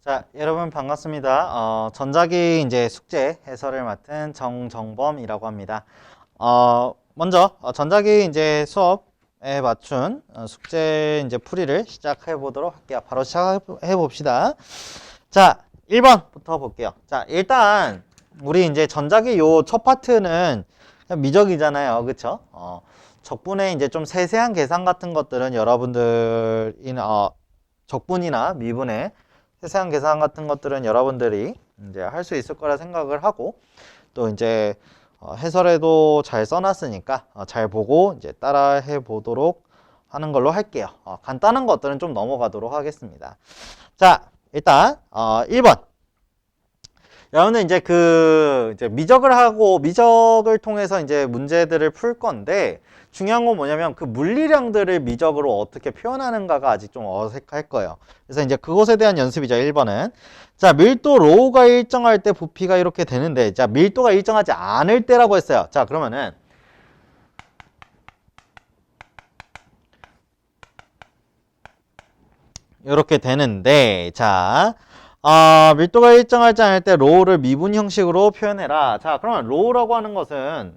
자, 여러분 반갑습니다. 전자기 이제 숙제 해설을 맡은 정정범이라고 합니다. 먼저 전자기 이제 수업에 맞춘 숙제 이제 풀이를 시작해 보도록 할게요. 바로 시작해 봅시다. 자, 1번부터 볼게요. 자, 일단 우리 이제 전자기 요 첫 파트는 미적이잖아요. 그쵸? 적분의 이제 좀 세세한 계산 같은 것들은 여러분들이 적분이나 미분의 세세한 계산 같은 것들은 여러분들이 이제 할 수 있을 거라 생각을 하고, 또 이제 해설에도 잘 써놨으니까 잘 보고 이제 따라 해 보도록 하는 걸로 할게요. 간단한 것들은 좀 넘어가도록 하겠습니다. 자, 일단 1번. 여러분들 이제 미적을 하고 미적을 통해서 이제 문제들을 풀 건데, 중요한 건 뭐냐면 그 물리량들을 미적으로 어떻게 표현하는가가 아직 좀 어색할 거예요. 그래서 이제 그것에 대한 연습이죠. 1번은. 자, 밀도 로우가 일정할 때 부피가 이렇게 되는데, 자, 밀도가 일정하지 않을 때라고 했어요. 자, 그러면은 이렇게 되는데, 자, 밀도가 일정하지 않을 때 로우를 미분 형식으로 표현해라. 자, 그러면 로우라고 하는 것은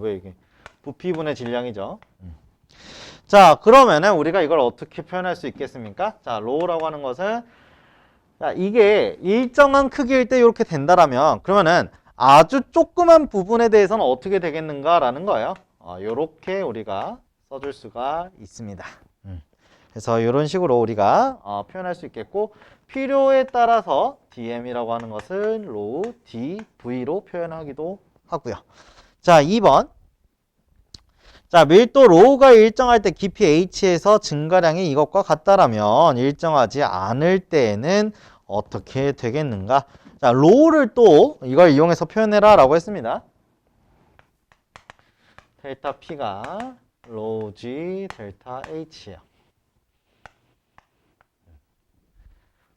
왜 이게 부피분의 질량이죠. 자, 그러면은 우리가 이걸 어떻게 표현할 수 있겠습니까? 자, 로우라고 하는 것은, 자, 이게 일정한 크기일 때 이렇게 된다라면, 그러면은 아주 조그만 부분에 대해서는 어떻게 되겠는가라는 거예요. 요렇게 우리가 써줄 수가 있습니다. 그래서 이런 식으로 우리가 표현할 수 있겠고, 필요에 따라서 dm이라고 하는 것은 로우 dv로 표현하기도 하고요. 자, 2번. 자, 밀도 로우가 일정할 때 깊이 h에서 증가량이 이것과 같다라면 일정하지 않을 때에는 어떻게 되겠는가? 자, 로우를 또 이걸 이용해서 표현해라 라고 했습니다. 델타 P가 로우 G 델타 H예요.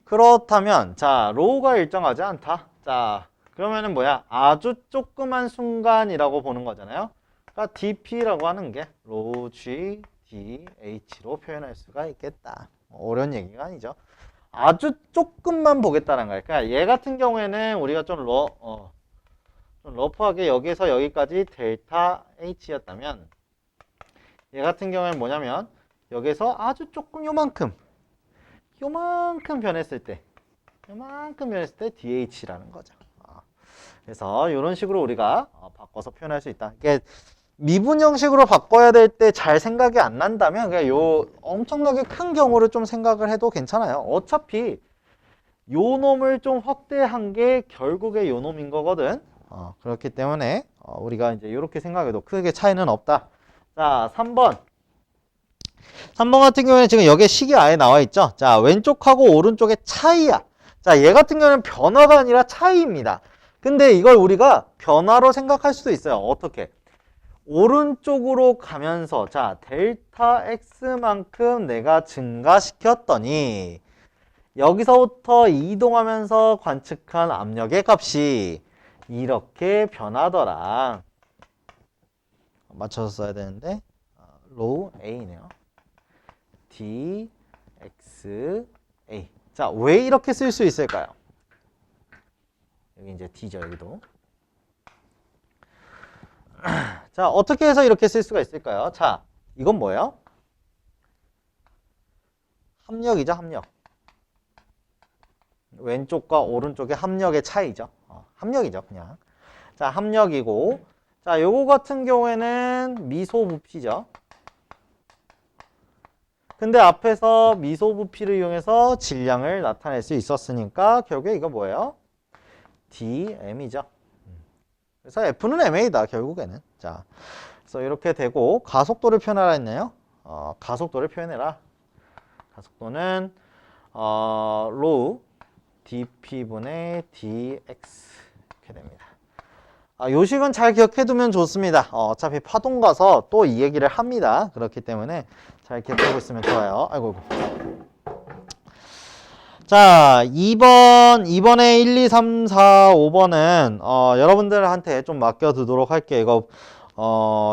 그렇다면, 자, 로우가 일정하지 않다. 자, 그러면은 뭐야? 아주 조그만 순간이라고 보는 거잖아요. 그러니까 dp라고 하는 게 로우 G dH로 표현할 수가 있겠다. 어려운 얘기가 아니죠. 아주 조금만 보겠다는 거예요. 그러니까 얘 같은 경우에는 우리가 좀 러프하게 여기에서 여기까지 델타 H였다면, 얘 같은 경우에는 뭐냐면 여기에서 아주 조금 요만큼 변했을 때 DH라는 거죠. 그래서 이런 식으로 우리가 바꿔서 표현할 수 있다. 이게 미분 형식으로 바꿔야 될 때 잘 생각이 안 난다면 그냥 요 엄청나게 큰 경우를 좀 생각을 해도 괜찮아요. 어차피 요 놈을 좀 확대한 게 결국에 요 놈인 거거든. 그렇기 때문에 우리가 이제 이렇게 생각해도 크게 차이는 없다. 자, 3번. 3번 같은 경우에는 지금 여기에 식이 아예 나와 있죠. 자, 왼쪽하고 오른쪽의 차이야. 자, 얘 같은 경우는 변화가 아니라 차이입니다. 근데 이걸 우리가 변화로 생각할 수도 있어요. 어떻게? 오른쪽으로 가면서, 자, 델타 X만큼 내가 증가시켰더니 여기서부터 이동하면서 관측한 압력의 값이 이렇게 변하더라. 맞춰서 써야 되는데 로우 A네요. D, X, A. 자, 왜 이렇게 쓸 수 있을까요? 여기 이제 D죠, 여기도. 자, 어떻게 해서 이렇게 쓸 수가 있을까요? 자, 이건 뭐예요? 합력이죠, 합력. 왼쪽과 오른쪽의 합력의 차이죠. 합력이죠, 그냥. 자, 합력이고. 자, 요거 같은 경우에는 미소부피죠. 근데 앞에서 미소부피를 이용해서 질량을 나타낼 수 있었으니까 결국에 이거 뭐예요? dm이죠. 그래서 F는 ma다 결국에는. 자, 그래서 이렇게 되고 가속도를 표현하라 했네요. 가속도를 표현해라. 가속도는 로우 dp분의 dx 이렇게 됩니다. 요식은 잘 기억해두면 좋습니다. 어차피 파동 가서 또 이 얘기를 합니다. 그렇기 때문에 잘 기억하고 있으면 좋아요. 아이고. 자, 2번에 1, 2, 3, 4, 5번은 여러분들한테 좀 맡겨두도록 할게요. 이거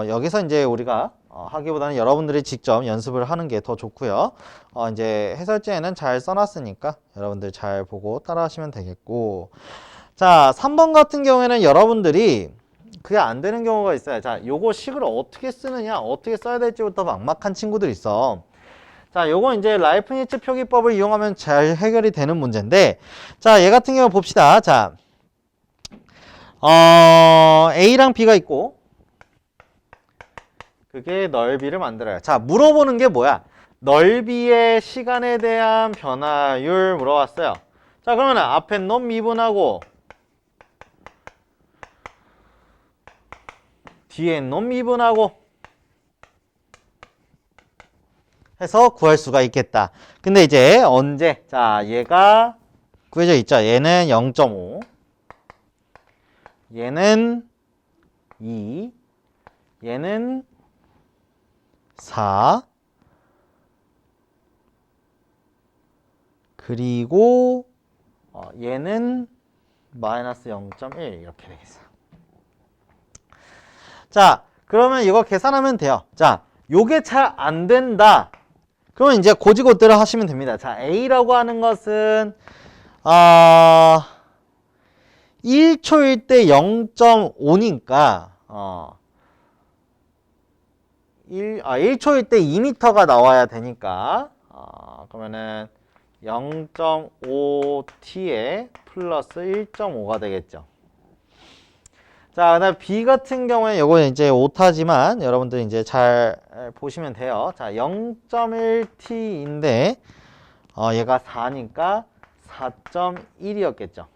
여기서 이제 우리가 하기보다는 여러분들이 직접 연습을 하는 게 더 좋고요. 이제 해설지에는 잘 써놨으니까 여러분들 잘 보고 따라 하시면 되겠고. 자, 3번 같은 경우에는 여러분들이 그게 안 되는 경우가 있어요. 자, 요거 식을 어떻게 쓰느냐, 어떻게 써야 될지부터 막막한 친구들 있어. 자, 요거 이제 라이프니츠 표기법을 이용하면 잘 해결이 되는 문제인데, 자, 얘 같은 경우 봅시다. 자, A랑 B가 있고, 그게 넓이를 만들어요. 자, 물어보는 게 뭐야? 넓이의 시간에 대한 변화율 물어봤어요. 자, 그러면 앞에 놈 미분하고 뒤에 놈 미분하고 해서 구할 수가 있겠다. 근데 이제 언제? 자, 얘가 구해져 있죠. 얘는 0.5, 얘는 2, 얘는 4, 그리고 얘는 마이너스 0.1 이렇게 되겠어. 자, 그러면 이거 계산하면 돼요. 자, 요게 잘 안 된다. 그러면 이제 고지고대로 하시면 됩니다. 자, A라고 하는 것은 1초일 때 0.5니까 1초일 때 2m가 나와야 되니까 그러면은 0.5t에 플러스 1.5가 되겠죠. 자, 그다음 B 같은 경우에 요거 이제 오타지만 여러분들 이제 잘 보시면 돼요. 자, 0.1t인데 얘가 4니까 4.1이었겠죠.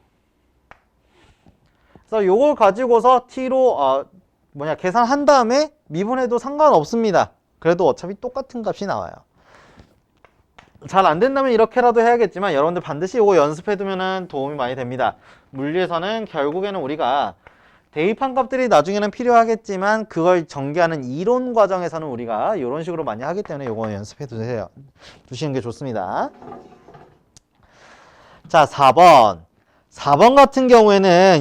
그래서 요걸 가지고서 t로 계산한 다음에 미분해도 상관없습니다. 그래도 어차피 똑같은 값이 나와요. 잘 안 된다면 이렇게라도 해야겠지만 여러분들 반드시 요거 연습해 두면은 도움이 많이 됩니다. 물리에서는 결국에는 우리가 대입한 값들이 나중에는 필요하겠지만 그걸 전개하는 이론 과정에서는 우리가 이런 식으로 많이 하기 때문에 요거 연습해 두시는 게 좋습니다. 자, 4번 같은 경우에는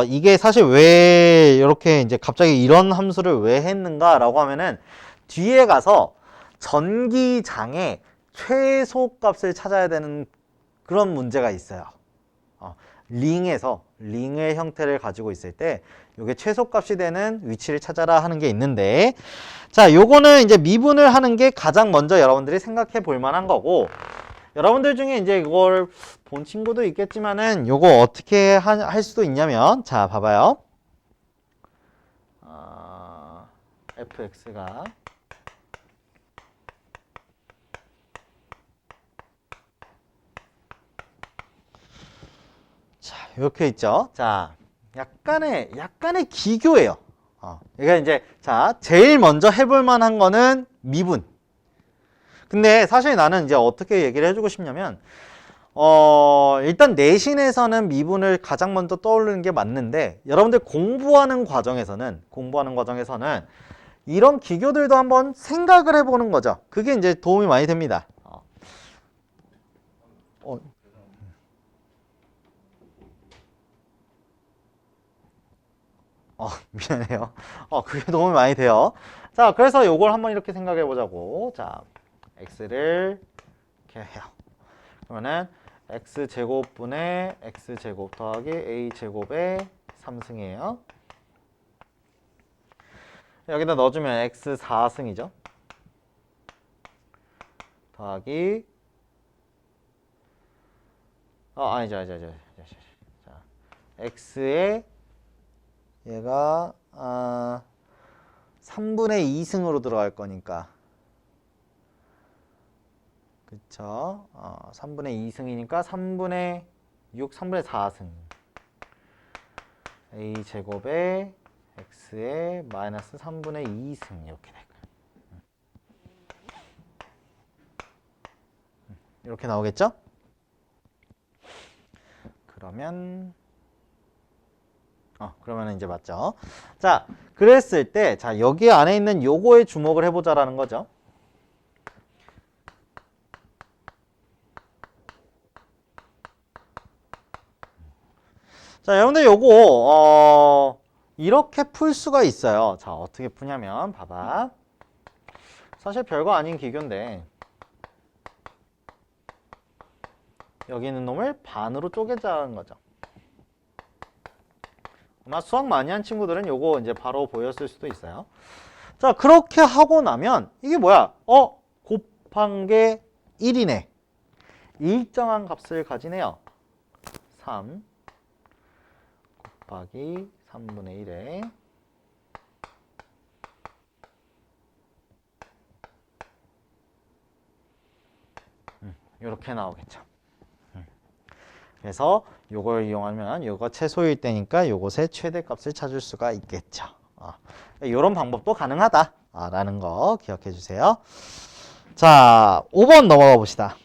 이게 사실 왜 이렇게 이제 갑자기 이런 함수를 왜 했는가 라고 하면은 뒤에 가서 전기장의 최소값을 찾아야 되는 그런 문제가 있어요. 링의 형태를 가지고 있을 때 요게 최소값이 되는 위치를 찾아라 하는 게 있는데, 자, 요거는 이제 미분을 하는 게 가장 먼저 여러분들이 생각해 볼 만한 거고, 여러분들 중에 이제 이걸 본 친구도 있겠지만은 요거 어떻게 할 수도 있냐면, 자, 봐봐요. fx가 자, 이렇게 있죠. 자, 약간의 기교예요. 그러니까 이제 자, 제일 먼저 해볼 만한 거는 미분. 근데 사실 나는 이제 어떻게 얘기를 해주고 싶냐면, 일단 내신에서는 미분을 가장 먼저 떠오르는 게 맞는데, 여러분들 공부하는 과정에서는 이런 기교들도 한번 생각을 해보는 거죠. 그게 이제 도움이 많이 됩니다. 미안해요. 그게 도움이 많이 돼요. 자, 그래서 요걸 한번 이렇게 생각해 보자고. 자, x를 이렇게 해요. 그러면은 x제곱분의 x제곱 더하기 a제곱의 3승이에요. 여기다 넣어주면 x 4승이죠. 더하기 아니죠. 자, x의 얘가 3분의 2승으로 들어갈 거니까, 그쵸? 3분의 2승이니까 3분의 6, 3분의 4승 a제곱에 x의 마이너스 3분의 2승 이렇게 될 거예요. 이렇게 나오겠죠? 그러면 이제 맞죠? 자, 그랬을 때, 자, 여기 안에 있는 요거에 주목을 해보자라는 거죠. 자, 여러분들 요거, 이렇게 풀 수가 있어요. 자, 어떻게 푸냐면 봐봐. 사실 별거 아닌 기교인데 여기 있는 놈을 반으로 쪼개자는 거죠. 아마 수학 많이 한 친구들은 요거 이제 바로 보였을 수도 있어요. 자, 그렇게 하고 나면 이게 뭐야? 곱한 게 1이네. 일정한 값을 가지네요. 3 곱하기 3분의 1에 이렇게 나오겠죠. 그래서 요걸 이용하면 요거 최소일 때니까 요것의 최대값을 찾을 수가 있겠죠. 이런 방법도 가능하다라는 거 기억해 주세요. 자, 5번 넘어가 봅시다.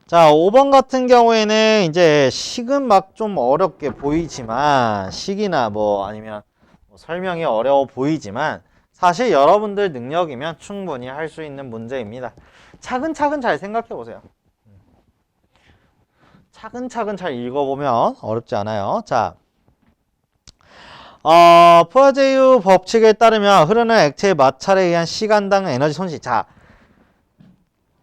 자, 5번 같은 경우에는 이제 식은 막 좀 어렵게 보이지만 식이나 뭐 아니면 설명이 어려워 보이지만 사실 여러분들 능력이면 충분히 할 수 있는 문제입니다. 차근차근 잘 생각해 보세요. 차근차근 잘 읽어보면 어렵지 않아요. 자, 푸아제유 법칙에 따르면 흐르는 액체의 마찰에 의한 시간당 에너지 손실. 자,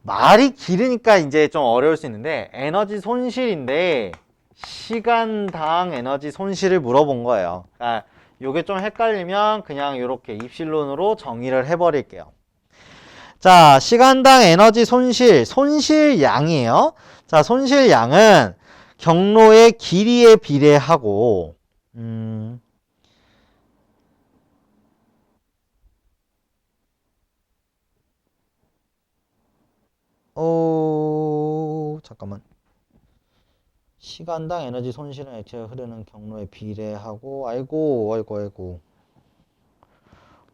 말이 길으니까 이제 좀 어려울 수 있는데 에너지 손실인데 시간당 에너지 손실을 물어본 거예요. 그러니까 요게 좀 헷갈리면 그냥 이렇게 입실론으로 정의를 해버릴게요. 자, 시간당 에너지 손실량이에요. 자, 손실량은 경로의 길이에 비례하고 잠깐만. 시간당 에너지 손실은 액체가 흐르는 경로에 비례하고 아이고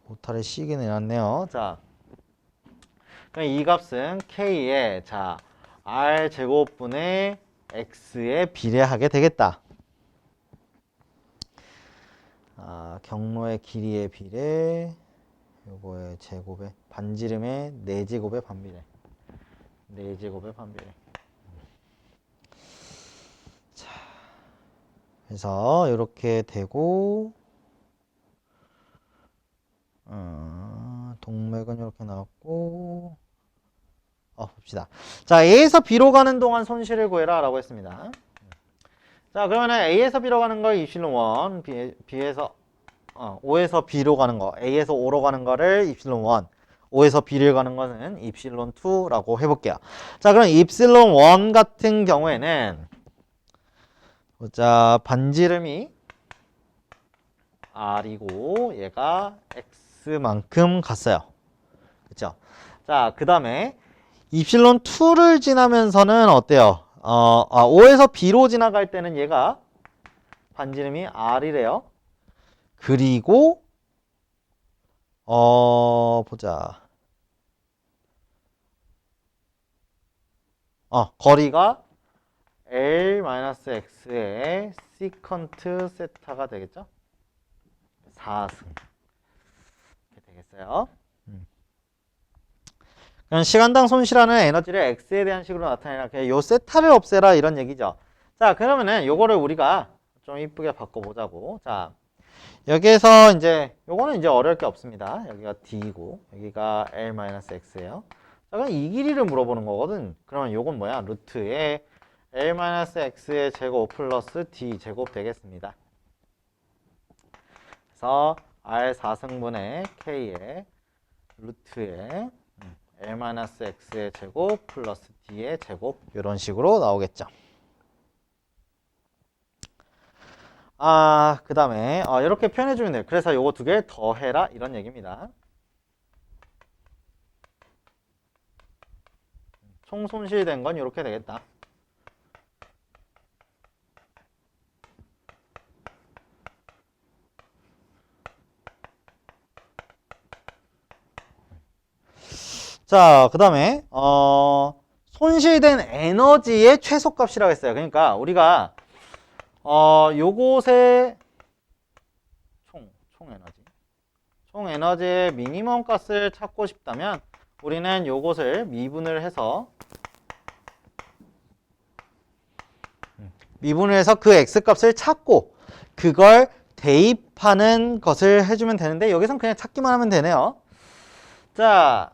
오타를 C게 내놨네요. 자, 그럼 이 값은 K에 자 R 제곱분의 X에 비례하게 되겠다. 경로의 길이에 비례 요거의 제곱에 반지름의 4제곱에 반비례 4제곱에 반비례. 자, 그래서 이렇게 되고 동맥은 이렇게 나왔고 봅시다. 자, A에서 B로 가는 동안 손실을 구해라 라고 했습니다. 자, 그러면은 A에서 B로 가는 거 입실론 1, B에서 O에서 B로 가는 거, A에서 O로 가는 거를 입실론 1, O에서 B를 가는 거는 입실론 2라고 해볼게요. 자, 그럼 입실론 1 같은 경우에는 보자, 반지름이 R이고 얘가 X만큼 갔어요. 그쵸? 자, 그 다음에 입실론 2를 지나면서는 어때요? O에서 B로 지나갈 때는 얘가 반지름이 R이래요. 그리고 보자. 거리가 L-X의 시컨트 세타가 되겠죠? 4승. 이렇게 되겠어요. 그럼 시간당 손실하는 에너지를 X에 대한 식으로 나타내라. 그냥 요 세타를 없애라 이런 얘기죠. 자, 그러면은 요거를 우리가 좀 이쁘게 바꿔보자고. 자, 여기에서 이제 요거는 이제 어려울 게 없습니다. 여기가 D이고 여기가 L-X예요. 자, 그럼 이 길이를 물어보는 거거든. 그러면 요건 뭐야? 루트에 L-X의 제곱 플러스 D 제곱 되겠습니다. 그래서 R 4승분의 K의 루트에 L-X의 제곱 플러스 D의 제곱 이런 식으로 나오겠죠. 그 다음에 이렇게 표현해주면 돼요. 그래서 요거 두 개 더해라 이런 얘기입니다. 총 손실된 건 이렇게 되겠다. 자, 그 다음에 손실된 에너지의 최소값이라고 했어요. 그러니까 우리가 요것의 총 에너지의 미니멈 값을 찾고 싶다면 우리는 요것을 미분을 해서 그 X값을 찾고 그걸 대입하는 것을 해주면 되는데 여기선 그냥 찾기만 하면 되네요. 자,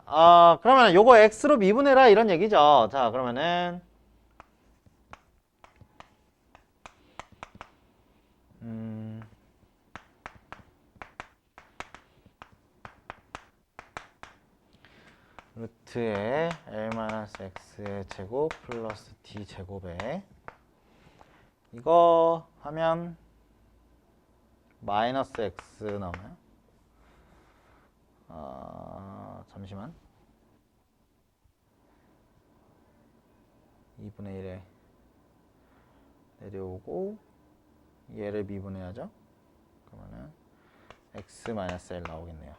그러면 요거 x로 미분해라 이런 얘기죠. 자, 그러면은 루트에 l-x의 제곱 플러스 d 제곱에 이거 하면 마이너스 x 나오나요? 잠시만. 2분의 1에 내려오고 얘를 미분해야죠. 그러면은 x 마이너스 l 나오겠네요.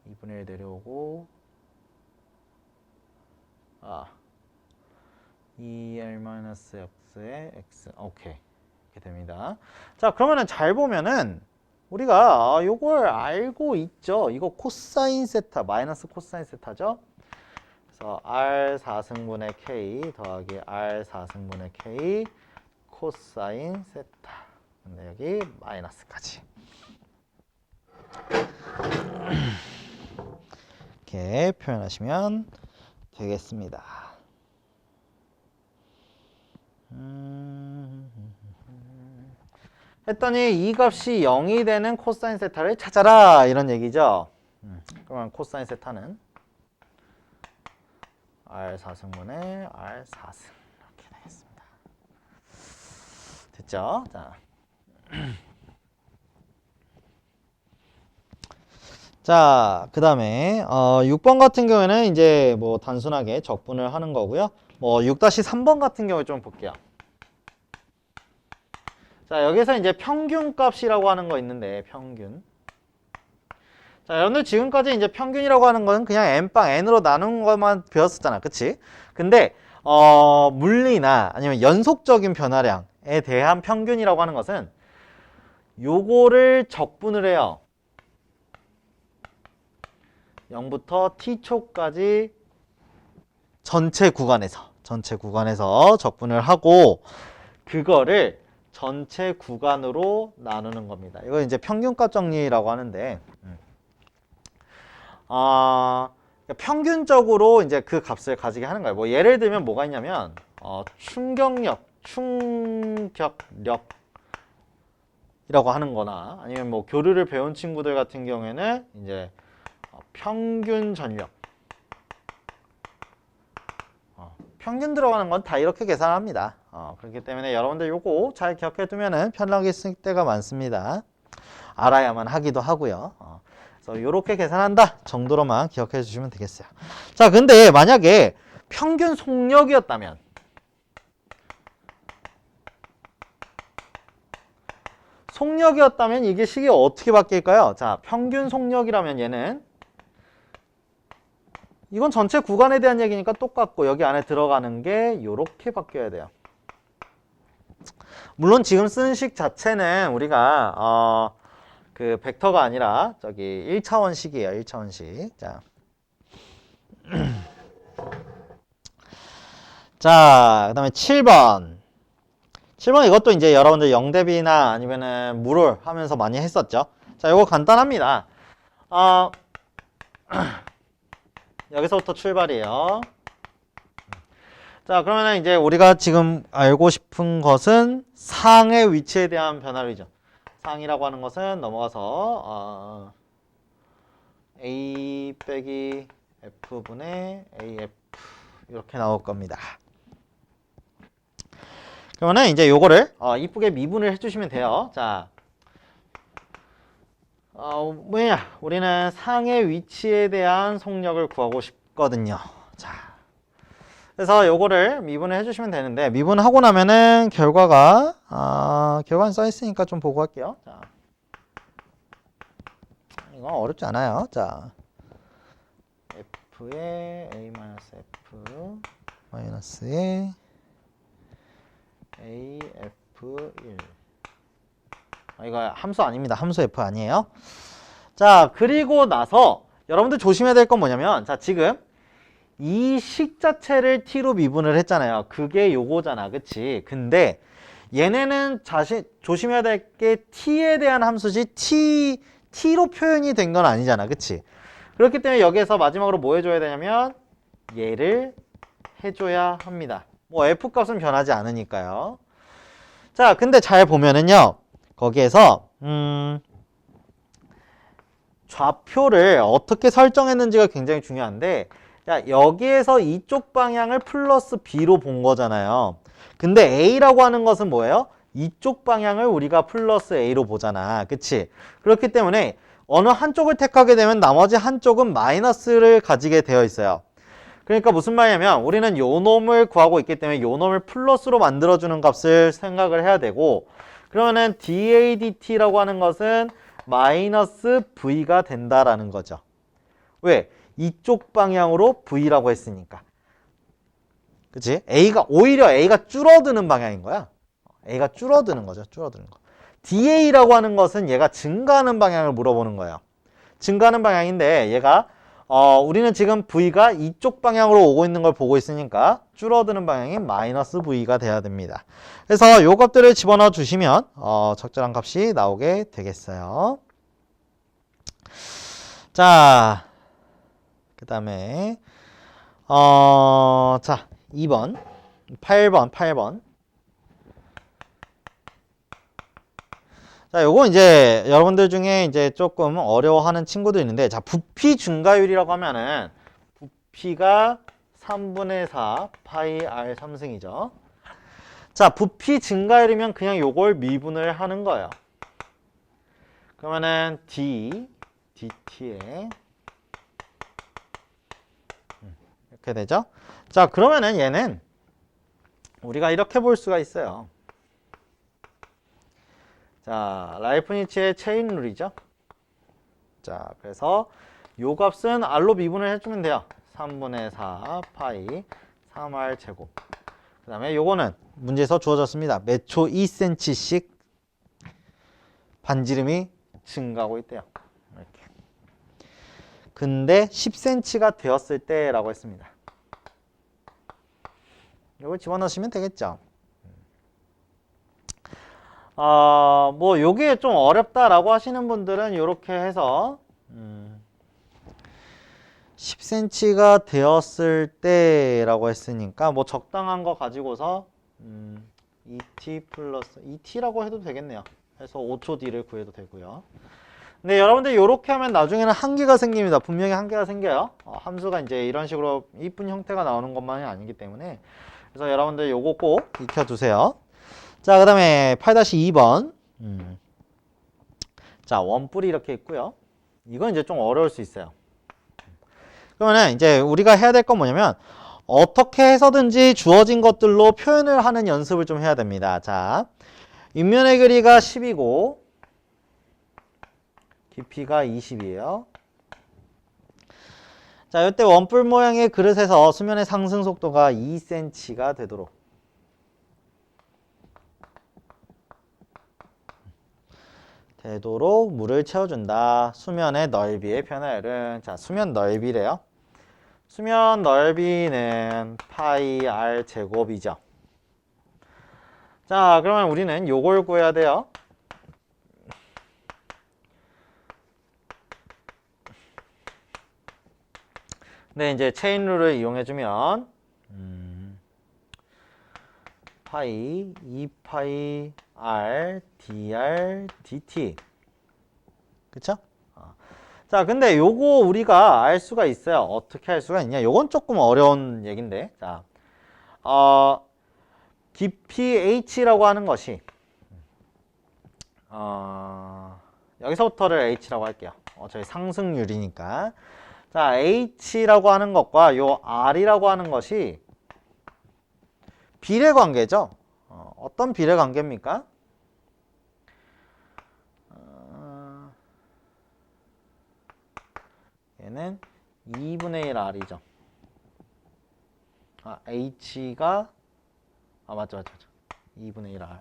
2분의 1 내려오고 2l-x의 x 오케이 이렇게 됩니다. 자, 그러면은 잘 보면은 우리가 요걸 알고 있죠. 이거 코사인 세타 마이너스 코사인 세타죠. 그래서 r 4승분의 k 더하기 r 4승분의 k 코사인 세타. 근데 여기 마이너스까지 이렇게 표현하시면 되겠습니다. 했더니 이 값이 0이 되는 코사인 세타를 찾아라 이런 얘기죠. 그러면 코사인 세타는 r4승분의 r4승 이렇게 되겠습니다. 됐죠? 자. 자, 그 다음에 6번 같은 경우에는 이제 뭐 단순하게 적분을 하는 거고요. 뭐 6-3번 같은 경우 좀 볼게요. 자, 여기서 이제 평균값이라고 하는 거 있는데 평균. 자, 여러분들 지금까지 이제 평균이라고 하는 거는 그냥 n빵 n으로 나눈 것만 배웠었잖아, 그치? 근데 물리나 아니면 연속적인 변화량에 대한 평균이라고 하는 것은 요거를 적분을 해요. 0부터 t초까지 전체 구간에서 적분을 하고 그거를 전체 구간으로 나누는 겁니다. 이거 이제 평균값 정리라고 하는데 평균적으로 이제 그 값을 가지게 하는 거예요. 뭐 예를 들면 뭐가 있냐면 충격력이라고 하는 거나 아니면 뭐 교류를 배운 친구들 같은 경우에는 이제 평균 전력 평균 들어가는 건 다 이렇게 계산합니다. 그렇기 때문에 여러분들 요거 잘 기억해 두면은 편하게 쓸 때가 많습니다. 알아야만 하기도 하고요. 그래서 요렇게 계산한다 정도로만 기억해 주시면 되겠어요. 자, 근데 만약에 평균 속력이었다면 이게 식이 어떻게 바뀔까요? 자, 평균 속력이라면 얘는 이건 전체 구간에 대한 얘기니까 똑같고 여기 안에 들어가는 게 요렇게 바뀌어야 돼요. 물론 지금 쓴 식 자체는 우리가 그 벡터가 아니라 저기 1차원식이에요. 1차원식. 자. 자, 그다음에 7번. 7번 이것도 이제 여러분들 영대비나 아니면은 물을 하면서 많이 했었죠. 자, 이거 간단합니다. 여기서부터 출발이에요. 자, 그러면 이제 우리가 지금 알고 싶은 것은 상의 위치에 대한 변화이죠. 상이라고 하는 것은 넘어가서 A 빼기 F분의 AF 이렇게 나올 겁니다. 그러면 이제 요거를 이쁘게 미분을 해주시면 돼요. 자, 우리는 상의 위치에 대한 속력을 구하고 싶거든요. 자, 그래서 요거를 미분을 해주시면 되는데 미분하고 나면은 결과는 써 있으니까 좀 보고 할게요. 자, 이거 어렵지 않아요. 자, F의 A-F 마이너스의 AF1 이거 함수 아닙니다. 함수 F 아니에요. 자, 그리고 나서 여러분들 조심해야 될 건 뭐냐면 자, 지금 이 식 자체를 t로 미분을 했잖아요. 그게 요거잖아. 그치? 근데 얘네는 조심해야 될 게 t에 대한 함수지 t로 표현이 된 건 아니잖아. 그치? 그렇기 때문에 여기에서 마지막으로 뭐 해줘야 되냐면 얘를 해줘야 합니다. 뭐 f 값은 변하지 않으니까요. 자, 근데 잘 보면은요. 거기에서 좌표를 어떻게 설정했는지가 굉장히 중요한데, 자, 여기에서 이쪽 방향을 플러스 b로 본 거잖아요. 근데 a라고 하는 것은 뭐예요? 이쪽 방향을 우리가 플러스 a로 보잖아. 그치? 그렇기 때문에 어느 한쪽을 택하게 되면 나머지 한쪽은 마이너스를 가지게 되어 있어요. 그러니까 무슨 말이냐면 우리는 요 놈을 구하고 있기 때문에 요 놈을 플러스로 만들어주는 값을 생각을 해야 되고, 그러면은 DADT라고 하는 것은 마이너스 V가 된다라는 거죠. 왜? 이쪽 방향으로 V라고 했으니까. 그치? 오히려 A가 줄어드는 방향인 거야. A가 줄어드는 거죠. 줄어드는 거. DA라고 하는 것은 얘가 증가하는 방향을 물어보는 거예요. 증가하는 방향인데 얘가 우리는 지금 V가 이쪽 방향으로 오고 있는 걸 보고 있으니까 줄어드는 방향이 마이너스 V가 돼야 됩니다. 그래서 요 값들을 집어넣어 주시면 적절한 값이 나오게 되겠어요. 자, 그 다음에 자 2번 8번 자, 요거 이제 여러분들 중에 이제 조금 어려워하는 친구도 있는데, 자, 부피 증가율이라고 하면은 부피가 3분의 4 파이 r 3승이죠. 자, 부피 증가율이면 그냥 요걸 미분을 하는 거예요. 그러면은 dt에 이렇게 되죠. 자, 그러면은 얘는 우리가 이렇게 볼 수가 있어요. 자, 라이프니츠의 체인 룰이죠. 자, 그래서 요 값은 r로 미분을 해주면 돼요. 3분의 4 파이 3r 제곱. 그 다음에 요거는 문제에서 주어졌습니다. 몇 초 2cm씩 반지름이 증가하고 있대요. 이렇게. 근데 10cm가 되었을 때라고 했습니다. 요걸 집어넣으시면 되겠죠. 뭐 요게 좀 어렵다라고 하시는 분들은 이렇게 해서 10cm가 되었을 때라고 했으니까 뭐 적당한 거 가지고서 2t 플러스 2t라고 해도 되겠네요. 그래서 5초 뒤를 구해도 되고요. 근데 여러분들 이렇게 하면 나중에는 한계가 생깁니다. 분명히 한계가 생겨요. 함수가 이제 이런 식으로 이쁜 형태가 나오는 것만이 아니기 때문에. 그래서 여러분들 요거 꼭 익혀두세요. 자, 그 다음에 8-2번. 자, 원뿔이 이렇게 있고요. 이건 이제 좀 어려울 수 있어요. 그러면은 이제 우리가 해야 될 건 뭐냐면 어떻게 해서든지 주어진 것들로 표현을 하는 연습을 좀 해야 됩니다. 자, 윗면의 길이가 10이고 깊이가 20이에요. 자, 이때 원뿔 모양의 그릇에서 수면의 상승 속도가 2cm가 되도록 물을 채워준다. 수면의 넓이의 변화율은, 자, 수면 넓이래요. 수면 넓이는 파이 r 제곱이죠. 자, 그러면 우리는 요걸 구해야 돼요. 근데 이제 체인 룰을 이용해주면 파이 2파이 r dr dt, 그쵸? 자, 근데 요거 우리가 알 수가 있어요. 어떻게 할 수가 있냐? 요건 조금 어려운 얘긴데, 자, 깊이 h라고 하는 것이 여기서부터를 h라고 할게요. 저희 상승률이니까. 자, h라고 하는 것과 요 r이라고 하는 것이 비례 관계죠. 어떤 비례 관계입니까? 얘는 2분의 1 r이죠. h가 맞죠. 2분의 1 r.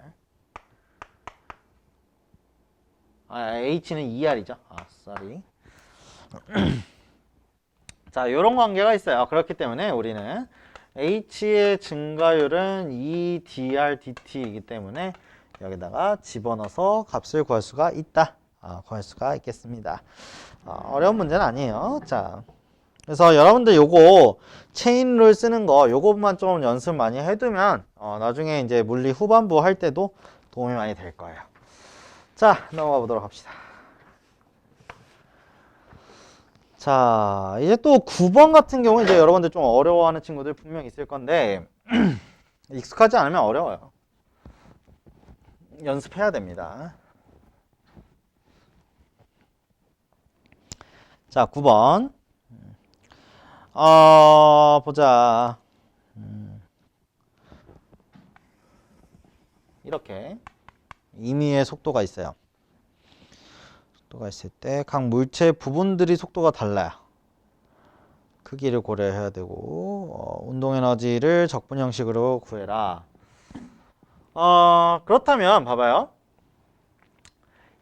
h는 2r이죠. sorry. 자, 요런 관계가 있어요. 그렇기 때문에 우리는 h의 증가율은 2drdt이기 때문에 여기다가 집어넣어서 값을 구할 수가 있다. 구할 수가 있겠습니다. 어려운 문제는 아니에요. 자, 그래서 여러분들 요거 체인룰 쓰는 거 요것만 좀 연습 많이 해두면 나중에 이제 물리 후반부 할 때도 도움이 많이 될 거예요. 자, 넘어가 보도록 합시다. 자, 이제 또 9번 같은 경우 이제 여러분들 좀 어려워하는 친구들 분명 있을 건데 익숙하지 않으면 어려워요. 연습해야 됩니다. 자, 9번. 보자. 이렇게 임의의 속도가 있어요. 속도가 있을 때 각 물체 부분들이 속도가 달라요. 크기를 고려해야 되고 운동 에너지를 적분 형식으로 구해라. 그렇다면 봐봐요.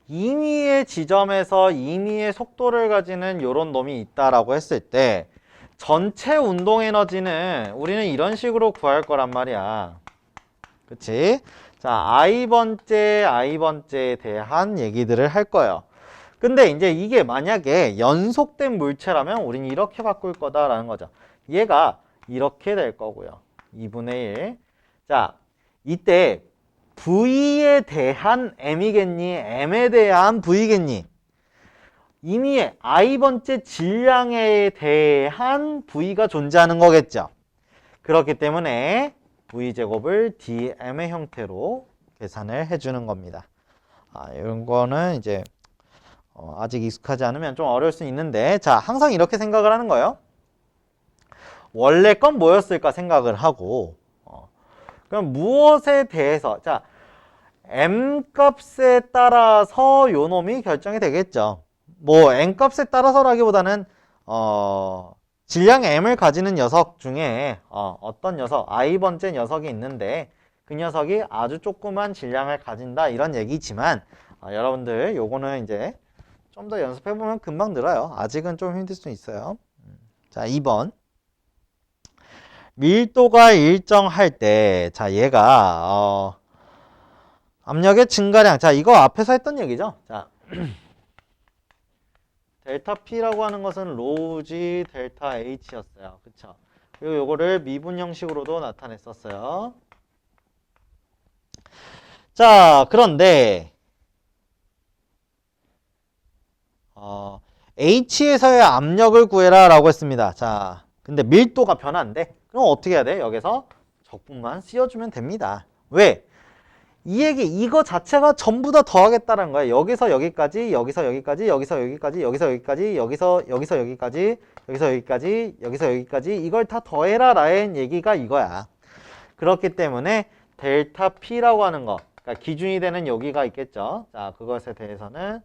임의의 지점에서 임의의 속도를 가지는 요런 놈이 있다라고 했을 때 전체 운동 에너지는 우리는 이런 식으로 구할 거란 말이야. 그치? 자, i번째에 대한 얘기들을 할 거예요. 근데 이제 이게 만약에 연속된 물체라면 우린 이렇게 바꿀 거다라는 거죠. 얘가 이렇게 될 거고요. 2분의 1. 자, 이때 V에 대한 M이겠니? M에 대한 V겠니? 이미 i번째 질량에 대한 V가 존재하는 거겠죠. 그렇기 때문에 V제곱을 dm의 형태로 계산을 해주는 겁니다. 이런 거는 이제 아직 익숙하지 않으면 좀 어려울 수 있는데, 자, 항상 이렇게 생각을 하는 거예요. 원래 건 뭐였을까 생각을 하고, 그럼 무엇에 대해서, 자, m 값에 따라서 요 놈이 결정이 되겠죠. 뭐 n 값에 따라서라기보다는 질량 m을 가지는 녀석 중에 어떤 녀석, i번째 녀석이 있는데 그 녀석이 아주 조그만 질량을 가진다 이런 얘기지만 여러분들 요거는 이제 좀 더 연습해보면 금방 늘어요. 아직은 좀 힘들 수 있어요. 자, 2번. 밀도가 일정할 때, 자, 얘가, 압력의 증가량. 자, 이거 앞에서 했던 얘기죠. 자, 델타 P라고 하는 것은 로우 G 델타 H였어요. 그쵸? 그리고 요거를 미분 형식으로도 나타냈었어요. 자, 그런데, H에서의 압력을 구해라 라고 했습니다. 자, 근데 밀도가 변화인데 그럼 어떻게 해야 돼? 여기서 적분만 씌워주면 됩니다. 왜? 이 얘기 이거 자체가 전부 다 더하겠다는 거예요. 여기서 여기까지, 여기서 여기까지, 여기서 여기까지, 여기서 여기까지, 여기서 여기까지, 여기서 여기까지, 여기서 여기까지 이걸 다 더해라 라는 얘기가 이거야. 그렇기 때문에 델타 P라고 하는 거, 그러니까 기준이 되는 여기가 있겠죠. 자, 그것에 대해서는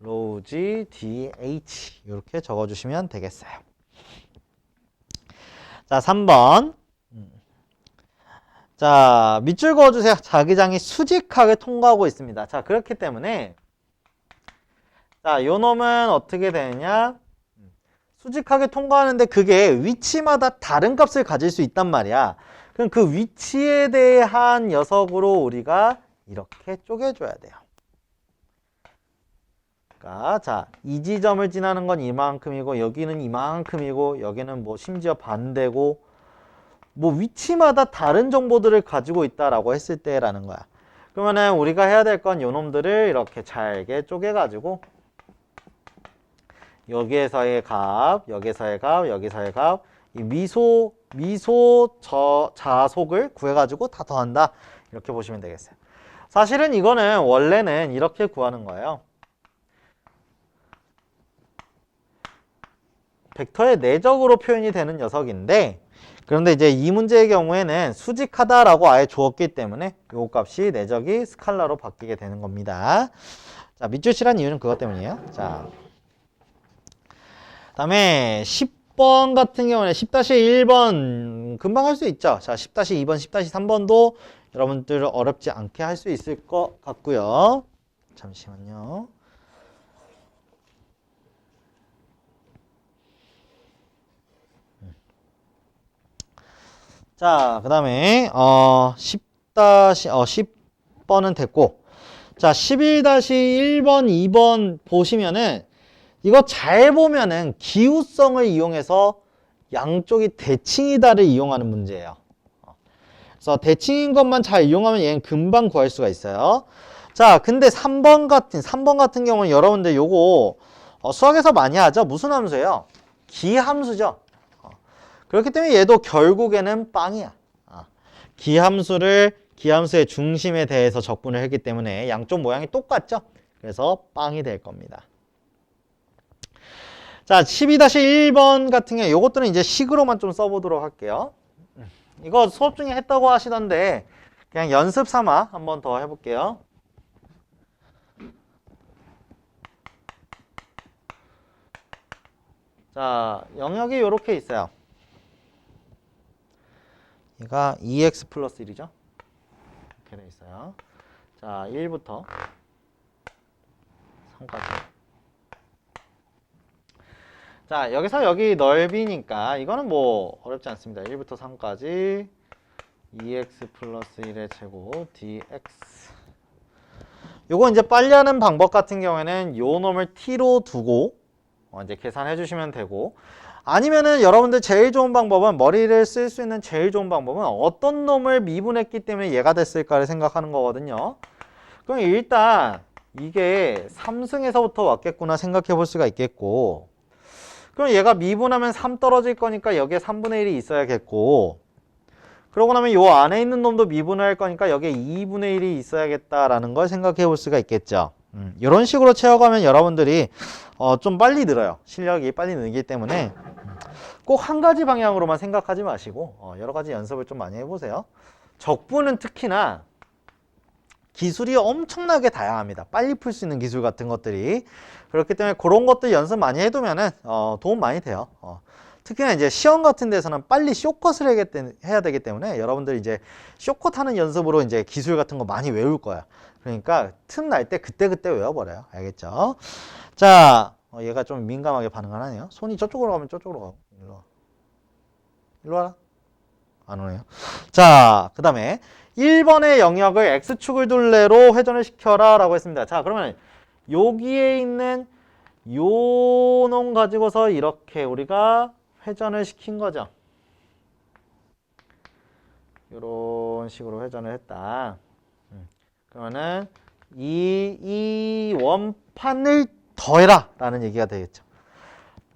로우 G DH 이렇게 적어주시면 되겠어요. 자, 3번. 자, 밑줄 그어주세요. 자기장이 수직하게 통과하고 있습니다. 자, 그렇기 때문에 자, 요 놈은 어떻게 되느냐? 수직하게 통과하는데 그게 위치마다 다른 값을 가질 수 있단 말이야. 그럼 그 위치에 대한 녀석으로 우리가 이렇게 쪼개줘야 돼요. 자, 이 지점을 지나는 건 이만큼이고 여기는 이만큼이고 여기는 뭐 심지어 반대고 뭐 위치마다 다른 정보들을 가지고 있다라고 했을 때라는 거야. 그러면은 우리가 해야 될 건 요놈들을 이렇게 잘게 쪼개가지고 여기에서의 값, 여기서의 값, 여기서의 값, 이 미소 자속을 구해가지고 다 더한다. 이렇게 보시면 되겠어요. 사실은 이거는 원래는 이렇게 구하는 거예요. 벡터의 내적으로 표현이 되는 녀석인데 그런데 이제 이 문제의 경우에는 수직하다라고 아예 주었기 때문에 요 값이 내적이 스칼라로 바뀌게 되는 겁니다. 자, 밑줄 칠한 이유는 그것 때문이에요. 자, 다음에 10번 같은 경우는 10-1번 금방 할 수 있죠. 자, 10-2번, 10-3번도 여러분들 어렵지 않게 할 수 있을 것 같고요. 잠시만요. 자, 그 다음에 10번은 됐고, 자, 11-1번, 2번 보시면은 이거 잘 보면은 기후성을 이용해서 양쪽이 대칭이다를 이용하는 문제예요. 그래서 대칭인 것만 잘 이용하면 얘는 금방 구할 수가 있어요. 자, 근데 3번 같은 경우는 여러분들 요거 수학에서 많이 하죠. 무슨 함수예요? 기함수죠. 그렇기 때문에 얘도 결국에는 빵이야. 기함수의 중심에 대해서 적분을 했기 때문에 양쪽 모양이 똑같죠. 그래서 빵이 될 겁니다. 자, 12-1번 같은 경우 요것들은 이제 식으로만 좀 써보도록 할게요. 이거 수업 중에 했다고 하시던데 그냥 연습 삼아 한번 더 해볼게요. 자, 영역이 이렇게 있어요. 얘가 2x 플러스 1이죠. 이렇게 돼 있어요. 자, 1부터 3까지. 자, 여기서 여기 넓이니까 이거는 뭐 어렵지 않습니다. 1부터 3까지 2x 플러스 1의 제곱 dx. 요거 이제 빨리 하는 방법 같은 경우에는 요 놈을 t로 두고 이제 계산해 주시면 되고, 아니면은 여러분들 제일 좋은 방법은 머리를 쓸 수 있는 제일 좋은 방법은 어떤 놈을 미분했기 때문에 얘가 됐을까를 생각하는 거거든요. 그럼 일단 이게 3승에서부터 왔겠구나 생각해 볼 수가 있겠고, 그럼 얘가 미분하면 3 떨어질 거니까 여기에 3분의 1이 있어야겠고, 그러고 나면 요 안에 있는 놈도 미분을 할 거니까 여기에 2분의 1이 있어야겠다라는 걸 생각해 볼 수가 있겠죠. 이런 식으로 채워가면 여러분들이 좀 빨리 늘어요. 실력이 빨리 늘기 때문에 꼭 한 가지 방향으로만 생각하지 마시고 여러 가지 연습을 좀 많이 해보세요. 적분은 특히나 기술이 엄청나게 다양합니다. 빨리 풀 수 있는 기술 같은 것들이. 그렇기 때문에 그런 것들 연습 많이 해두면은 도움 많이 돼요. 특히나 이제 시험 같은 데서는 빨리 쇼컷을 해야 되기 때문에 여러분들 이제 쇼컷 하는 연습으로 이제 기술 같은 거 많이 외울 거야. 그러니까 틈 날 때 그때그때 외워버려요. 알겠죠? 자, 얘가 좀 민감하게 반응을 하네요. 손이 저쪽으로 가면 저쪽으로 가고. 일로 와. 일로 와라. 안 오네요. 자, 그 다음에 1번의 영역을 x축을 둘레로 회전을 시켜라 라고 했습니다. 자, 그러면 여기에 있는 요 놈 가지고서 이렇게 우리가 회전을 시킨 거죠. 이런 식으로 회전을 했다. 그러면은 이 원판을 더해라 라는 얘기가 되겠죠.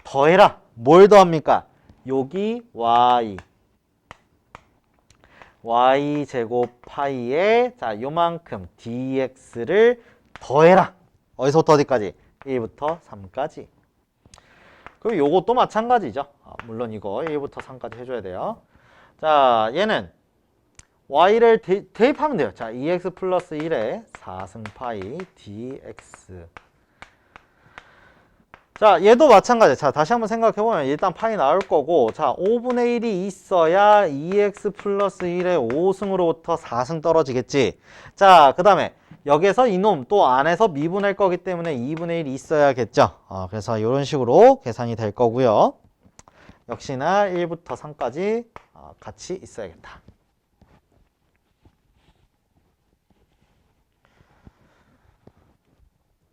더해라. 뭘 더합니까? 여기 y 제곱 파이에 자 요만큼 dx를 더해라. 어디서부터 어디까지? 1부터 3까지. 그리고 요것도 마찬가지죠. 물론 이거 1부터 3까지 해줘야 돼요. 자, 얘는 y를 대입하면 돼요. 자, 2x 플러스 1에 4승 파이 dx. 자, 얘도 마찬가지. 자, 다시 한번 생각해보면 일단 파이 나올 거고, 자, 5분의 1이 있어야 2x 플러스 1의 5승으로부터 4승 떨어지겠지. 자, 그 다음에 여기서 이놈 또 안에서 미분할 거기 때문에 2분의 1이 있어야겠죠. 그래서 이런 식으로 계산이 될 거고요. 역시나 1부터 3까지 같이 있어야겠다.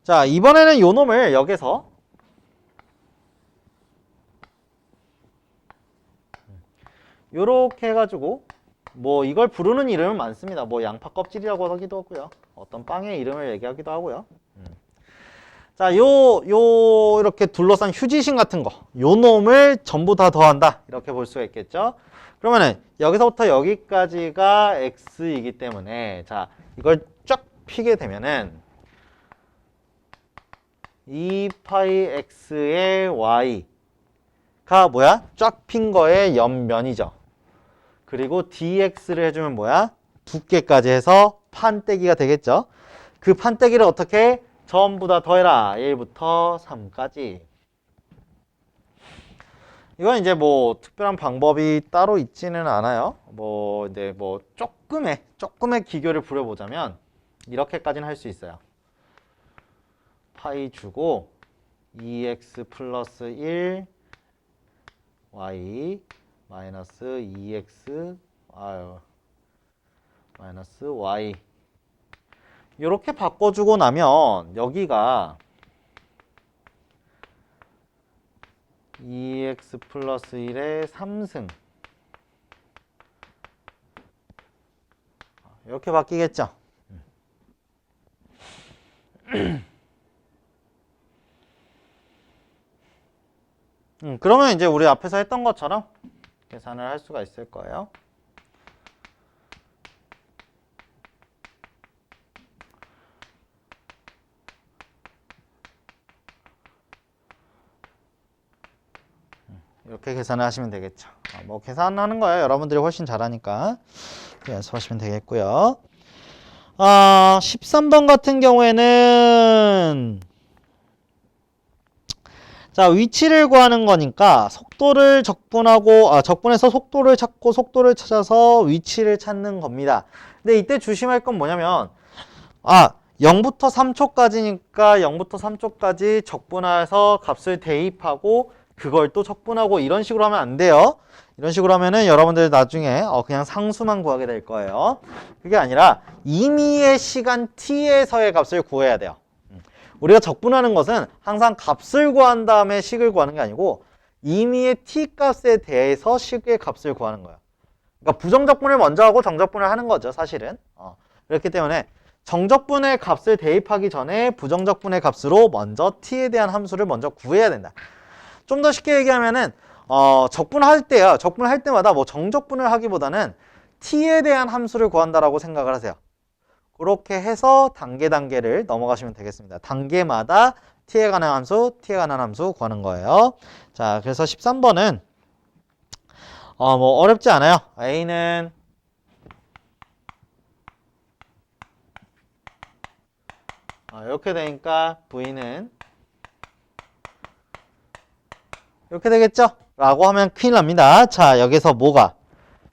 자, 이번에는 요 놈을 여기서 요렇게 해가지고 뭐 이걸 부르는 이름은 많습니다. 뭐 양파 껍질이라고 하기도 하고요. 어떤 빵의 이름을 얘기하기도 하고요. 자, 이렇게 둘러싼 휴지심 같은 거, 요 놈을 전부 다 더한다. 이렇게 볼 수가 있겠죠. 그러면은 여기서부터 여기까지가 x이기 때문에 자, 이걸 쫙 피게 되면은 2파이 x의 y가 뭐야? 쫙 핀 거의 옆면이죠. 그리고 dx를 해주면 뭐야? 두께까지 해서 판때기가 되겠죠. 그 판때기를 어떻게? 전부 다 더해라. 1부터 3까지. 이건 이제 뭐 특별한 방법이 따로 있지는 않아요. 뭐 이제 뭐 조금의 기교를 부려보자면 이렇게까지는 할 수 있어요. 파이 주고 2x 플러스 1 y 마이너스 2x 아유, 마이너스 y 이렇게 바꿔주고 나면 여기가 2x 플러스 1의 3승 이렇게 바뀌겠죠. 그러면 이제 우리 앞에서 했던 것처럼 계산을 할 수가 있을 거예요. 이렇게 계산을 하시면 되겠죠. 뭐 계산하는 거예요. 여러분들이 훨씬 잘하니까 연습하시면 되겠고요. 13번 같은 경우에는 자, 위치를 구하는 거니까 속도를 적분하고 적분해서 속도를 찾고 속도를 찾아서 위치를 찾는 겁니다. 근데 이때 조심할 건 뭐냐면 0부터 3초까지니까 0부터 3초까지 적분해서 값을 대입하고 그걸 또 적분하고 이런 식으로 하면 안 돼요. 이런 식으로 하면은 여러분들 나중에 그냥 상수만 구하게 될 거예요. 그게 아니라 임의의 시간 t에서의 값을 구해야 돼요. 우리가 적분하는 것은 항상 값을 구한 다음에 식을 구하는 게 아니고 임의의 t 값에 대해서 식의 값을 구하는 거예요. 그러니까 부정적분을 먼저 하고 정적분을 하는 거죠, 사실은. 그렇기 때문에 정적분의 값을 대입하기 전에 부정적분의 값으로 먼저 t에 대한 함수를 먼저 구해야 된다. 좀 더 쉽게 얘기하면은 적분할 때요. 적분할 때마다 뭐 정적분을 하기보다는 t에 대한 함수를 구한다라고 생각을 하세요. 그렇게 해서 단계를 넘어가시면 되겠습니다. 단계마다 t에 관한 함수 구하는 거예요. 자, 그래서 13번은 뭐 어렵지 않아요. a는 이렇게 되니까 v는 이렇게 되겠죠? 라고 하면 큰일 납니다. 자, 여기서 뭐가?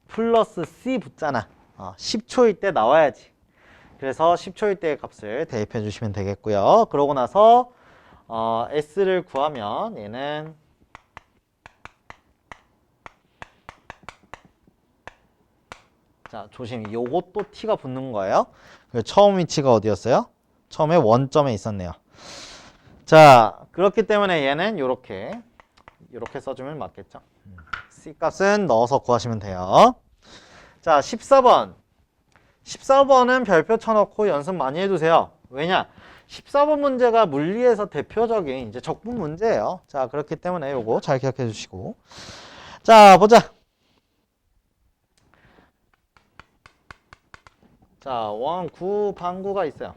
플러스 C 붙잖아. 10초일 때 나와야지. 그래서 10초일 때의 값을 대입해 주시면 되겠고요. 그러고 나서 S를 구하면 얘는 자, 조심. 요것도 T가 붙는 거예요. 처음 위치가 어디였어요? 처음에 원점에 있었네요. 자, 그렇기 때문에 얘는 요렇게 써주면 맞겠죠. C 값은 넣어서 구하시면 돼요. 자, 14번. 14번은 별표 쳐놓고 연습 많이 해두세요. 왜냐? 14번 문제가 물리에서 대표적인 이제 적분 문제예요. 자, 그렇기 때문에 요거 잘 기억해 주시고. 자, 보자. 자, 원구 방구가 있어요.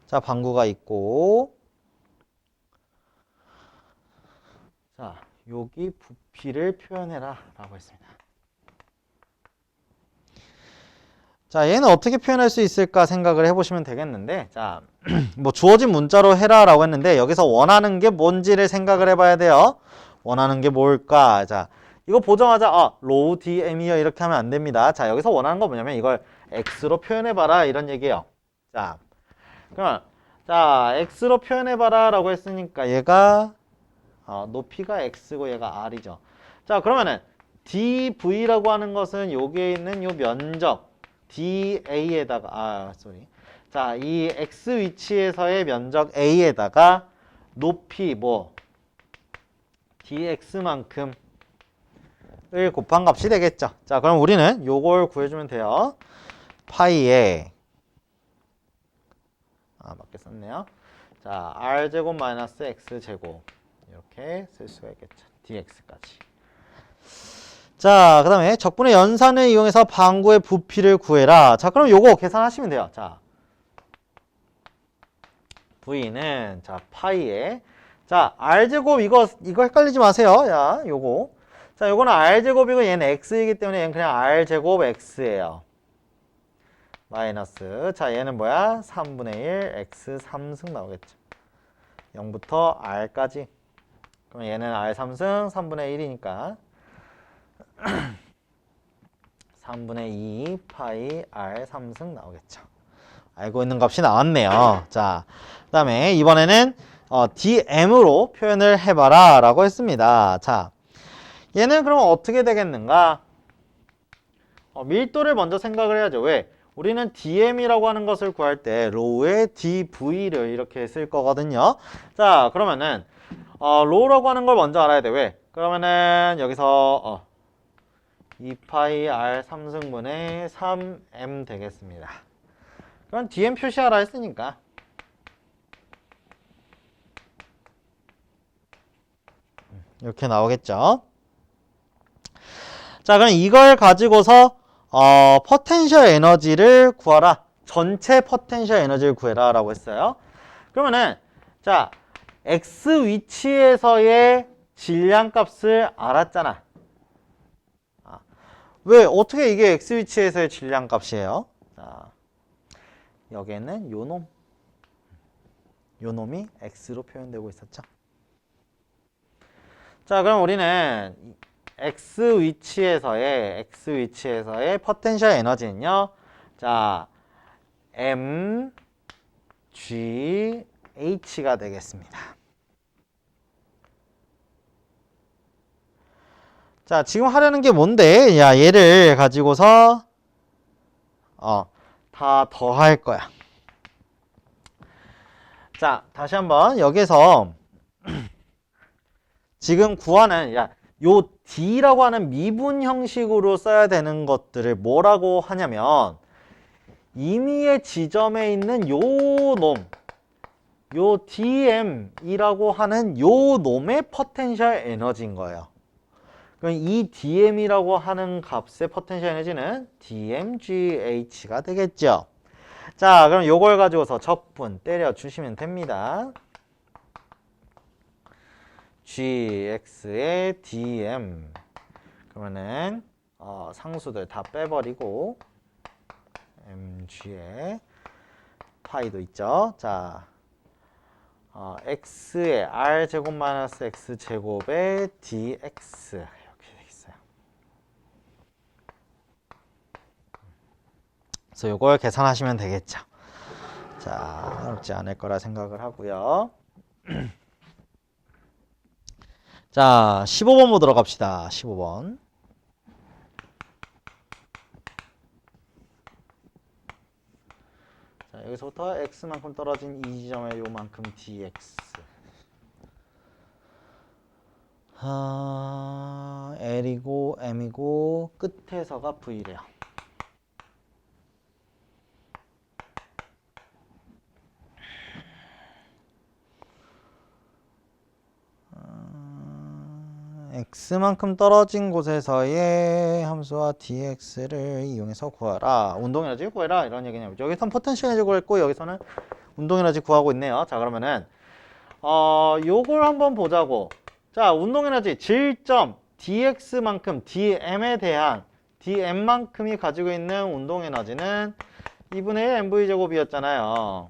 자, 방구가 있고. 자, 여기 부피를 표현해라 라고 했습니다. 자, 얘는 어떻게 표현할 수 있을까 생각을 해보시면 되겠는데, 자, 뭐 주어진 문자로 해라 라고 했는데 여기서 원하는 게 뭔지를 생각을 해봐야 돼요. 원하는 게 뭘까? 자, 이거 보자마자 로우 DM이요 이렇게 하면 안 됩니다. 자, 여기서 원하는 거 뭐냐면 이걸 x로 표현해봐라 이런 얘기예요. 자, 그러면 자, x로 표현해봐라 라고 했으니까 얘가 높이가 x고 얘가 r이죠. 자, 그러면은 dv라고 하는 것은 여기에 있는 요 면적 da에다가 자, 이 x 위치에서의 면적 a에다가 높이 뭐 dx만큼을 곱한 값이 되겠죠. 자, 그럼 우리는 요걸 구해주면 돼요. 파이에 맞게 썼네요. 자, r제곱 마이너스 x제곱 이렇게 쓸 수가 있겠죠. dx까지. 자, 그 다음에 적분의 연산을 이용해서 방구의 부피를 구해라. 자, 그럼 요거 계산하시면 돼요. 자, v는 자 파이에 자 r제곱 이거 헷갈리지 마세요. 야, 요거 자, 요거는 r제곱이고 얘는 x이기 때문에 얘는 그냥 r제곱 x예요. 마이너스 자, 얘는 뭐야? 3분의 1 x 3승 나오겠죠. 0부터 r까지. 그럼 얘는 r 3승 3분의 1이니까 3분의 2 파이 r 3승 나오겠죠. 알고 있는 값이 나왔네요. 자, 그 다음에 이번에는 dm으로 표현을 해봐라 라고 했습니다. 자, 얘는 그럼 어떻게 되겠는가? 밀도를 먼저 생각을 해야죠. 왜? 우리는 DM이라고 하는 것을 구할 때 로우의 DV를 이렇게 쓸 거거든요. 자, 그러면은 로우라고 하는 걸 먼저 알아야 돼. 왜? 그러면은 여기서 2파이 R 3승분의 3M 되겠습니다. 그럼 DM 표시하라 했으니까 이렇게 나오겠죠. 자, 그럼 이걸 가지고서 포텐셜 에너지를 구하라. 전체 포텐셜 에너지를 구해라 라고 했어요. 그러면은 자, X 위치에서의 질량 값을 알았잖아. 왜? 어떻게 이게 X 위치에서의 질량 값이에요? 자, 여기에는 요놈이 X로 표현되고 있었죠. 자, 그럼 우리는 X 위치에서의 포텐셜 에너지는요. 자, mgh가 되겠습니다. 자, 지금 하려는 게 뭔데? 야, 얘를 가지고서 다 더할 거야. 자, 다시 한번 여기서 지금 구하는 요 D라고 하는 미분 형식으로 써야 되는 것들을 뭐라고 하냐면 임의의 지점에 있는 요 DM이라고 하는 요 놈의 포텐셜 에너지인 거예요. 그럼 이 DM이라고 하는 값의 포텐셜 에너지는 DMGH가 되겠죠. 자, 그럼 요걸 가지고서 적분 때려주시면 됩니다. GX의 DM 그러면은 상수들 다 빼버리고 MG의 파이도 있죠. 자, X의 R제곱 마이너스 X제곱의 DX 이렇게 되겠어요. 그래서 요걸 계산하시면 되겠죠. 자, 어렵지 않을 거라 생각을 하고요. 자, 15번 보도록 갑시다. 15번. 자, 여기서부터 x만큼 떨어진 이 지점에 요만큼 dx. L이고 M이고 끝에서가 V래요. x만큼 떨어진 곳에서의 함수와 dx를 이용해서 구하라. 운동에너지 구해라 이런 얘기냐면 여기서는 포텐셜 에너지 구했고 여기서는 운동에너지 구하고 있네요. 자, 그러면은 요걸 한번 보자고. 자, 운동에너지 질점 dx만큼 dm만큼이 가지고 있는 운동에너지는 2분의 1 mv제곱이었잖아요.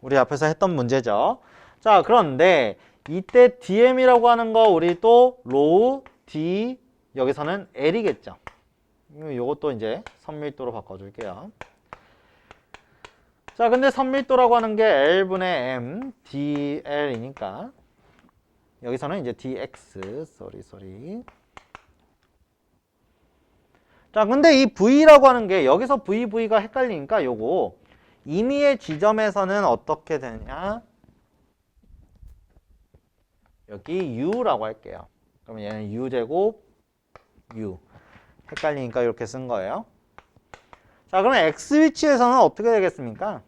우리 앞에서 했던 문제죠. 자, 그런데 이때 DM이라고 하는 거 우리 또 로우 D 여기서는 L이겠죠. 요것도 이제 선밀도로 바꿔줄게요. 자, 근데 선밀도라고 하는 게 L분의 M DL이니까 여기서는 이제 DX 쏘리. 자, 근데 이 V라고 하는 게 여기서 V가 헷갈리니까 요거 임의의 지점에서는 어떻게 되냐? 여기 U라고 할게요. 그러면 얘는 U제곱 U. 헷갈리니까 이렇게 쓴 거예요. 자, 그러면 X 위치에서는 어떻게 되겠습니까?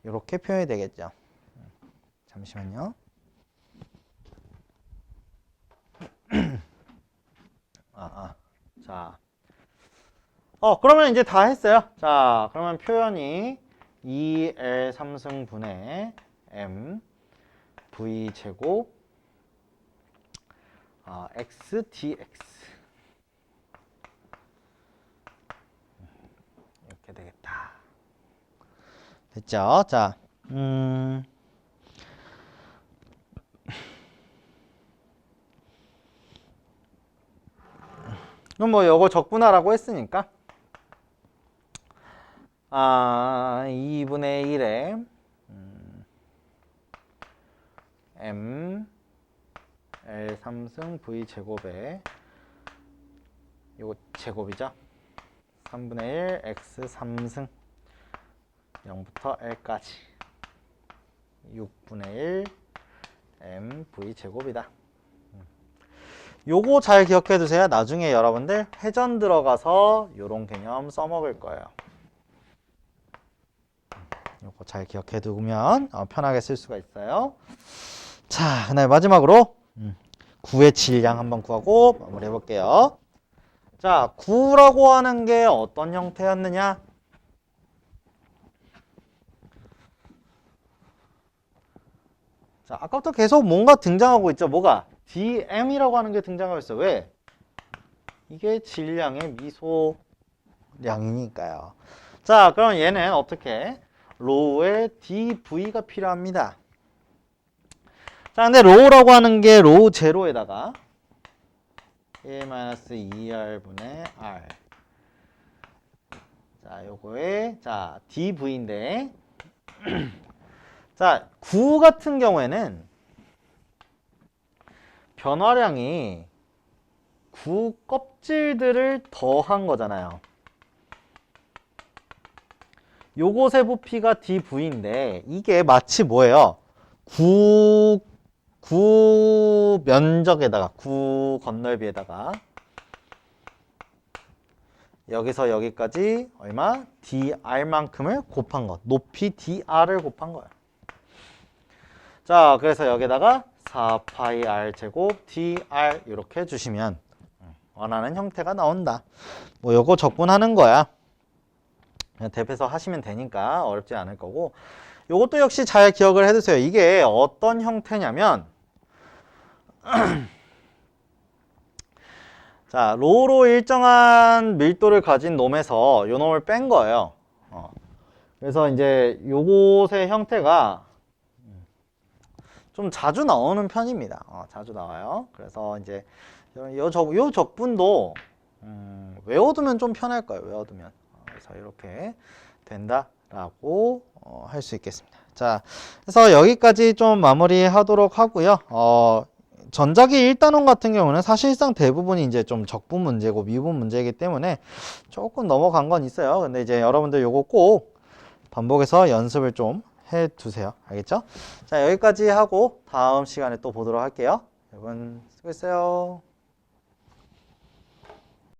이렇게 표현이 되겠죠. 잠시만요. 자. 그러면 이제 다 했어요. 자, 그러면 표현이 2L 3승분의 M V 제곱 X dx 이렇게 되겠다. 됐죠? 자, 그럼 뭐 요거 적분하라고 했으니까 2분의 1에 m L 3승 V 제곱에 요거 제곱이죠. 3분의 1 x 3승 0부터 L까지 6분의 1 m V 제곱이다. 요거 잘 기억해 두세요. 나중에 여러분들 회전 들어가서 요런 개념 써먹을 거예요. 요거 잘 기억해 두면 편하게 쓸 수가 있어요. 자, 그다음에 마지막으로 9의 질량 한번 구하고 마무리 해볼게요. 자, 9라고 하는 게 어떤 형태였느냐? 자, 아까부터 계속 뭔가 등장하고 있죠. 뭐가? dm이라고 하는 게 등장하고 있어요. 왜? 이게 질량의 미소량이니까요. 자, 그럼 얘는 어떻게? 로우에 dv가 필요합니다. 자, 근데 로우라고 하는 게 로우 제로에다가 1-2r분의 r. 자, 요거에 자 dv인데 자, 9 같은 경우에는 변화량이 9 껍질들을 더한 거잖아요. 요것의 부피가 dv인데 이게 마치 뭐예요? 9 면적에다가 9 건널비에다가 여기서 여기까지 얼마? dr만큼을 곱한 것. 높이 dr을 곱한 거예요. 자, 그래서 여기다가 4파이 r 제곱 dr 이렇게 해주시면 원하는 형태가 나온다. 뭐 요거 적분하는 거야. 그냥 대표해서 하시면 되니까 어렵지 않을 거고, 요것도 역시 잘 기억을 해두세요. 이게 어떤 형태냐면 자, 로로 일정한 밀도를 가진 놈에서 요 놈을 뺀 거예요. 그래서 이제 요것의 형태가 좀 자주 나오는 편입니다. 자주 나와요. 그래서 이제 요 적분도 외워두면 좀 편할 거예요. 외워두면. 그래서 이렇게 된다라고 할 수 있겠습니다. 자, 그래서 여기까지 좀 마무리하도록 하고요. 전자기 1단원 같은 경우는 사실상 대부분이 이제 좀 적분 문제고 미분 문제이기 때문에 조금 넘어간 건 있어요. 근데 이제 여러분들 요거 꼭 반복해서 연습을 좀 해 두세요. 알겠죠? 자, 여기까지 하고 다음 시간에 또 보도록 할게요. 여러분 수고했어요.